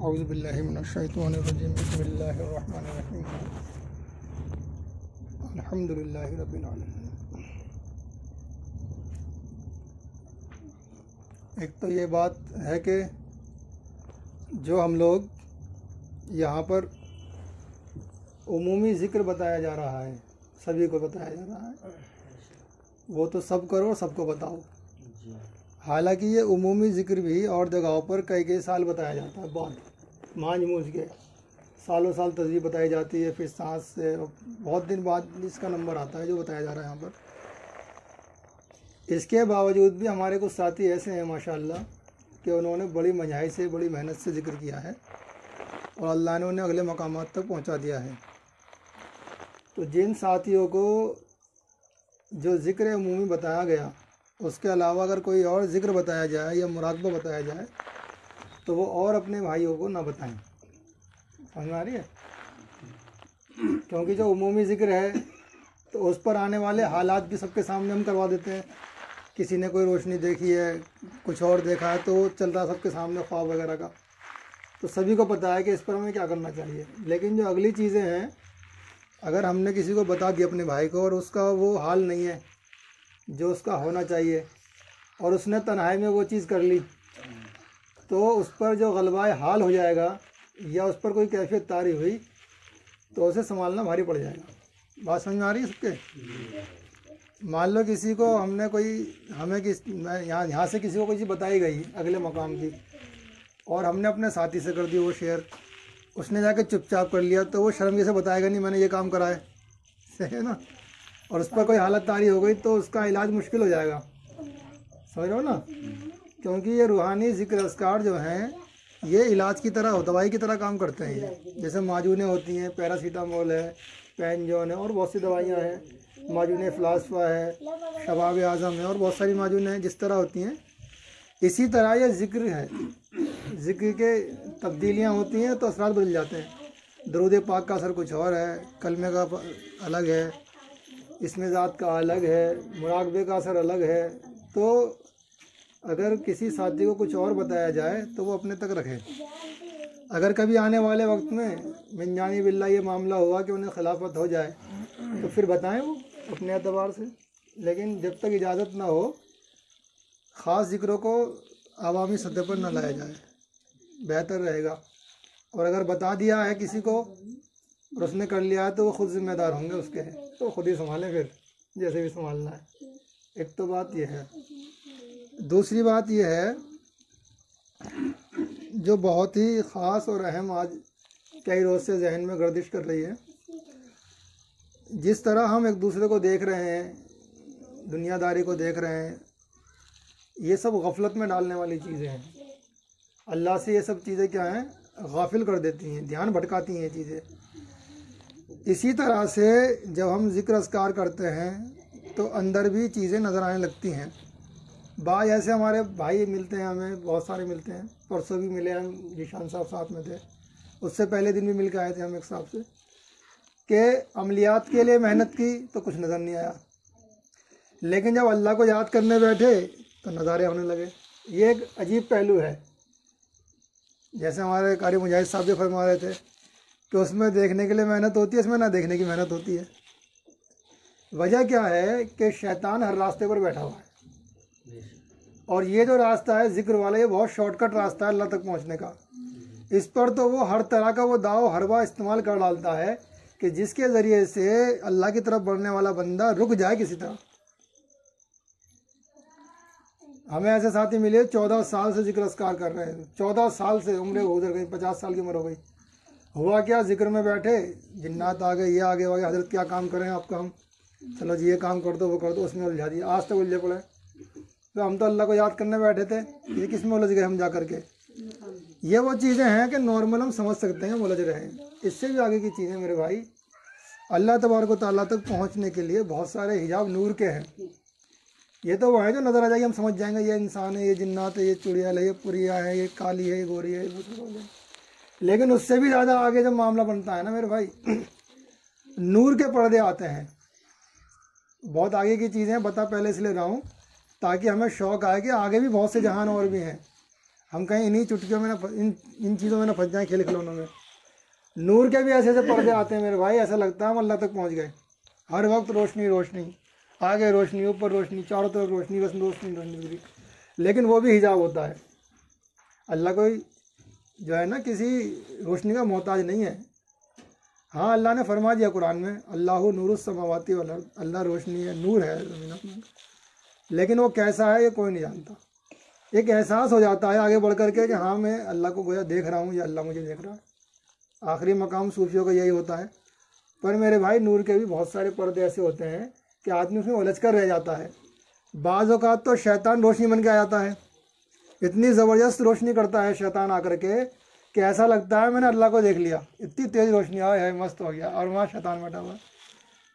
औज़ु बिल्लाहि मिनश शैतानिर रजीम बिस्मिल्लाहिर रहमानिर रहीम अल्हम्दुलिल्लाहि रब्बिल आलमीन। एक तो ये बात है कि जो हम लोग यहाँ पर उमूमी ज़िक्र बताया जा रहा है, सभी को बताया जा रहा है, वो तो सब करो सबको बताओ। हालांकि ये उमूमी ज़िक्र भी और जगहों पर कई कई साल बताया जाता है, बहुत मांझ मूझ के सालों साल तस्वीर बताई जाती है, फिर सांस से बहुत दिन बाद इसका नंबर आता है जो बताया जा रहा है यहाँ पर। इसके बावजूद भी हमारे कुछ साथी ऐसे हैं माशाअल्लाह कि उन्होंने बड़ी मंझाई से बड़ी मेहनत से ज़िक्र किया है और अल्लाह ने उन्हें अगले मकामात तक पहुँचा दिया है। तो जिन साथियों को जो ज़िक्र उमूमी बताया गया उसके अलावा अगर कोई और ज़िक्र बताया जाए या मुराकबा बताया जाए तो वो और अपने भाइयों को ना बताएं। समझ में आ रही है? क्योंकि जो उमूमी ज़िक्र है तो उस पर आने वाले हालात भी सबके सामने हम करवा देते हैं। किसी ने कोई रोशनी देखी है, कुछ और देखा है, तो चल रहा सबके सामने ख्वाब वगैरह का, तो सभी को पता है कि इस पर हमें क्या करना चाहिए। लेकिन जो अगली चीज़ें हैं, अगर हमने किसी को बता दिया अपने भाई को और उसका वो हाल नहीं है जो उसका होना चाहिए और उसने तन्हाई में वो चीज़ कर ली, तो उस पर जो गलबाए हाल हो जाएगा या उस पर कोई कैफियत तारी हुई तो उसे संभालना भारी पड़ जाएगा। बात समझ में आ रही है सबके? मान लो किसी को हमने यहाँ से किसी को कोई चीज़ बताई गई अगले मकाम की और हमने अपने साथी से कर दी वो शेयर, उसने जाके चुपचाप कर लिया तो वो शर्म से बताएगा नहीं मैंने ये काम करा है, सही है ना? और उस पर कोई हालत तारी हो गई तो उसका इलाज मुश्किल हो जाएगा। समझ रहे हो ना? क्योंकि ये रूहानी ज़िक्र अस्कार जो हैं ये इलाज की तरह, दवाई की तरह काम करते हैं। ये जैसे माजूनें होती हैं, पैरासीटामोल है, पेनजोन है और बहुत सी दवाइयाँ हैं, माजून फ़लास्फ़ा है, शबाब आज़म है और बहुत सारी माजूनें हैं जिस तरह होती हैं, इसी तरह ये ज़िक्र है। ज़िक्र के तब्दीलियाँ होती हैं तो असरात बदल जाते हैं। दरूद पाक का असर कुछ और है, कलमे का अलग है, इसमें ज़ात का अलग है, मुराकबे का असर अलग है। तो अगर किसी साथी को कुछ और बताया जाए तो वो अपने तक रखे। अगर कभी आने वाले वक्त में मिनजानी बिल्ला ये मामला हुआ कि उन्हें खिलाफत हो जाए तो फिर बताएं वो अपने एतबार से, लेकिन जब तक इजाज़त ना हो ख़ास ज़िक्रों को आवामी सतह पर न लाया जाए, बेहतर रहेगा। और अगर बता दिया है किसी को और उसने कर लिया है तो वो ख़ुद ज़िम्मेदार होंगे उसके, तो ख़ुद ही संभालें फिर जैसे भी संभालना है। एक तो बात यह है। दूसरी बात यह है जो बहुत ही ख़ास और अहम आज कई रोज़ से जहन में गर्दिश कर रही है, जिस तरह हम एक दूसरे को देख रहे हैं, दुनियादारी को देख रहे हैं, ये सब गफलत में डालने वाली चीज़ें हैं। अल्लाह से ये सब चीज़ें क्या हैं, गाफिल कर देती हैं, ध्यान भटकाती हैं ये चीज़ें। इसी तरह से जब हम ज़िक्र अस्कार करते हैं तो अंदर भी चीज़ें नज़र आने लगती हैं। बाज ऐसे हमारे भाई मिलते हैं, हमें बहुत सारे मिलते हैं, परसों भी मिले हम, जीशान साहब साथ में थे, उससे पहले दिन भी मिल के आए थे हम एक साहब से, कि अमलियात के लिए मेहनत की तो कुछ नज़र नहीं आया, लेकिन जब अल्लाह को याद करने बैठे तो नज़ारे होने लगे। ये एक अजीब पहलू है। जैसे हमारे कारी मुजाहिद साहब भी फरमा रहे थे कि उसमें देखने के लिए मेहनत होती है, इसमें ना देखने की मेहनत होती है। वजह क्या है कि शैतान हर रास्ते पर बैठा हुआ है और ये जो रास्ता है ज़िक्र वाला, ये बहुत शॉर्टकट रास्ता है अल्लाह तक पहुंचने का। इस पर तो वो हर तरह का वो दाव हरवा इस्तेमाल कर डालता है कि जिसके ज़रिए से अल्लाह की तरफ बढ़ने वाला बंदा रुक जाए किसी तरह। हमें ऐसे साथी मिले 14 साल से ज़िक्र अस्कार कर रहे हैं, 14 साल से उम्र गुजर गई, 50 साल की उम्र हो गई। हुआ क्या, ज़िक्र में बैठे, जिन्नात आ गए, ये आगे आ गए, हजरत क्या काम करें आपका, हम चलो जी ये काम कर दो वो कर दो, उसमें उलझा दिया, आज तक उलझे पड़े। तो हम तो अल्लाह को याद करने बैठे थे, ये किस में उलझ गए हम जा करके। ये वो चीज़ें हैं कि नॉर्मल हम समझ सकते हैं, उलझ रहे हैं। इससे भी आगे की चीज़ें मेरे भाई, अल्लाह तबारक व तआला तक पहुँचने के लिए बहुत सारे हिजाब नूर के हैं। ये तो वो है जो नज़र आ जाएगी, हम समझ जाएंगे ये इंसान है, ये जिन्नात है, ये चुड़ैल है, ये पुरिया है, ये काली है, ये गोरी है, लेकिन उससे भी ज़्यादा आगे जब मामला बनता है ना मेरे भाई, नूर के पर्दे आते हैं। बहुत आगे की चीज़ें बता पहले इसलिए रहा हूँ ताकि हमें शौक़ आए कि आगे भी बहुत से जहान और भी हैं, हम कहीं इन्हीं चुटकियों में ना इन चीज़ों में ना फंस जाएँ, खेल खिलौनों में। नूर के भी ऐसे ऐसे पर्दे आते हैं मेरे भाई, ऐसा लगता है हम अल्लाह तक पहुँच गए। हर वक्त रोशनी रोशनी, आगे रोशनी, ऊपर रोशनी, चारों तरफ रोशनी, बस रोशनी रोशनी। लेकिन वो भी हिजाब होता है। अल्लाह कोई जो है ना किसी रोशनी का मोहताज नहीं है। हाँ, अल्लाह ने फरमा दिया कुरान में, अल्लाहु नूरुस समावाति वल अर्द, अल्लाह रोशनी है, नूर है ज़मीन आसमान। लेकिन वो कैसा है ये कोई नहीं जानता। एक एहसास हो जाता है आगे बढ़ कर के कि हाँ मैं अल्लाह को गोया देख रहा हूँ या अल्लाह मुझे देख रहा है। आखिरी मकाम सूफियों का यही होता है। पर मेरे भाई नूर के भी बहुत सारे पर्दे ऐसे होते हैं कि आदमी उसमें उलझ कर रह जाता है। बाज़ औक़ात तो शैतान रोशनी बन के आ जाता है, इतनी ज़बरदस्त रोशनी करता है शैतान आकर के कि ऐसा लगता है मैंने अल्लाह को देख लिया, इतनी तेज़ रोशनी आए है, मस्त हो गया। और वहाँ शैतान बैठा हुआ।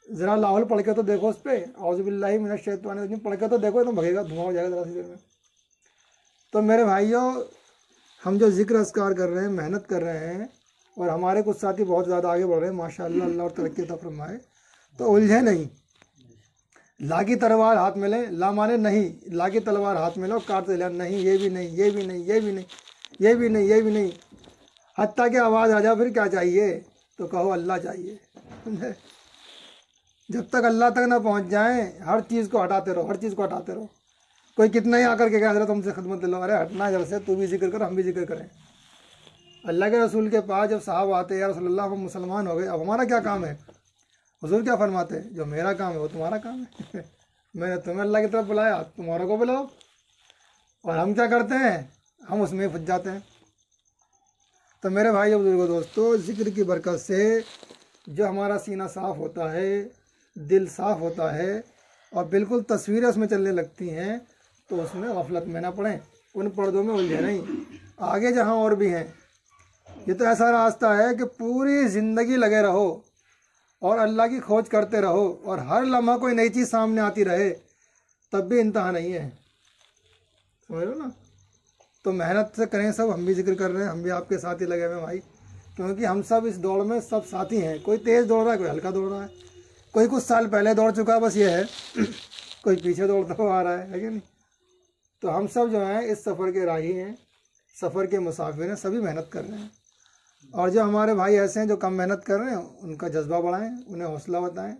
ज़रा लाहौल पढ़ के तो देखो उस पर, औज़ु बिल्लाहि मिनश शैतानिर रजीम पढ़ के तो देखो, तो भगेगा, धुआं हो जाएगा ज़रा सी देर में। तो मेरे भाइयों, हम जो ज़िक्र अस्कार कर रहे हैं, मेहनत कर रहे हैं, और हमारे कुछ साथी बहुत ज़्यादा आगे बढ़ रहे हैं माशाअल्लाह, अल्लाह और तरक्की अता फरमाए। तो उलझे नहीं, लागी तलवार हाथ में ले, ला माने नहीं, लागी तलवार हाथ में लो, काटते ले, नहीं ये भी नहीं, ये भी नहीं, ये भी नहीं, ये भी नहीं, ये भी नहीं, हत्ता कि आवाज़ आ जाए फिर क्या चाहिए, तो कहो अल्लाह चाहिए। जब तक अल्लाह तक ना पहुँच जाए, हर चीज़ को हटाते रहो, हर चीज़ को हटाते रहो। कोई कितना ही आकर के कह रहा तुमसे खिदमत लो, अरे हटना इधर से, तू भी जिक्र कर, हम भी जिक्र करें। अल्लाह के रसूल के पास जब साहब आते या रसूलुल्लाह, हम मुसलमान हो गए, अब हमारा क्या काम है? हुजूर क्या फरमाते हैं, जो मेरा काम है वो तुम्हारा काम है। मैंने तुम्हें अल्लाह की तरफ बुलाया, तुम्हारों को बुलाओ। और हम क्या करते हैं, हम उसमें फंस जाते हैं। तो मेरे भाई बुजुर्गों दोस्तों, ज़िक्र की बरकत से जो हमारा सीना साफ़ होता है, दिल साफ़ होता है, और बिल्कुल तस्वीरें उसमें चलने लगती हैं, तो उसमें गफलत में ना पड़ें, उन पर्दों में उलझे नहीं। आगे जहाँ और भी हैं, ये तो ऐसा रास्ता है कि पूरी ज़िंदगी लगे रहो और अल्लाह की खोज करते रहो, और हर लम्हा कोई नई चीज़ सामने आती रहे, तब भी इंतहा नहीं है। समझ लो ना। तो मेहनत से करें सब, हम भी जिक्र कर रहे हैं, हम भी आपके साथ ही लगे हुए हैं भाई, क्योंकि हम सब इस दौड़ में सब साथी हैं। कोई तेज़ दौड़ रहा है, कोई हल्का दौड़ रहा है, कोई कुछ साल पहले दौड़ चुका है, बस ये है, कोई पीछे दौड़ता हुआ आ रहा है कि नहीं। तो हम सब जो हैं इस सफ़र के राही हैं, सफ़र के मुसाफिर हैं, सभी मेहनत कर रहे हैं। और जो हमारे भाई ऐसे हैं जो कम मेहनत कर रहे हैं, उनका जज्बा बढ़ाएं, उन्हें हौसला बताएं,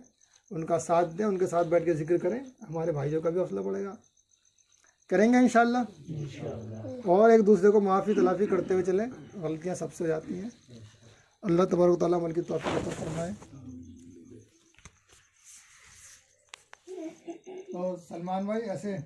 उनका साथ दें, उनके साथ बैठ के जिक्र करें, हमारे भाइयों का भी हौसला बढ़ेगा। करेंगे इंशाअल्लाह। और एक दूसरे को माफ़ी तलाफ़ी करते हुए चलें, गलतियाँ सबसे हो जाती हैं। अल्लाह तबारक व तआला अमल की तौफ़ीक़ अता फरमाए। तो सलमान भाई ऐसे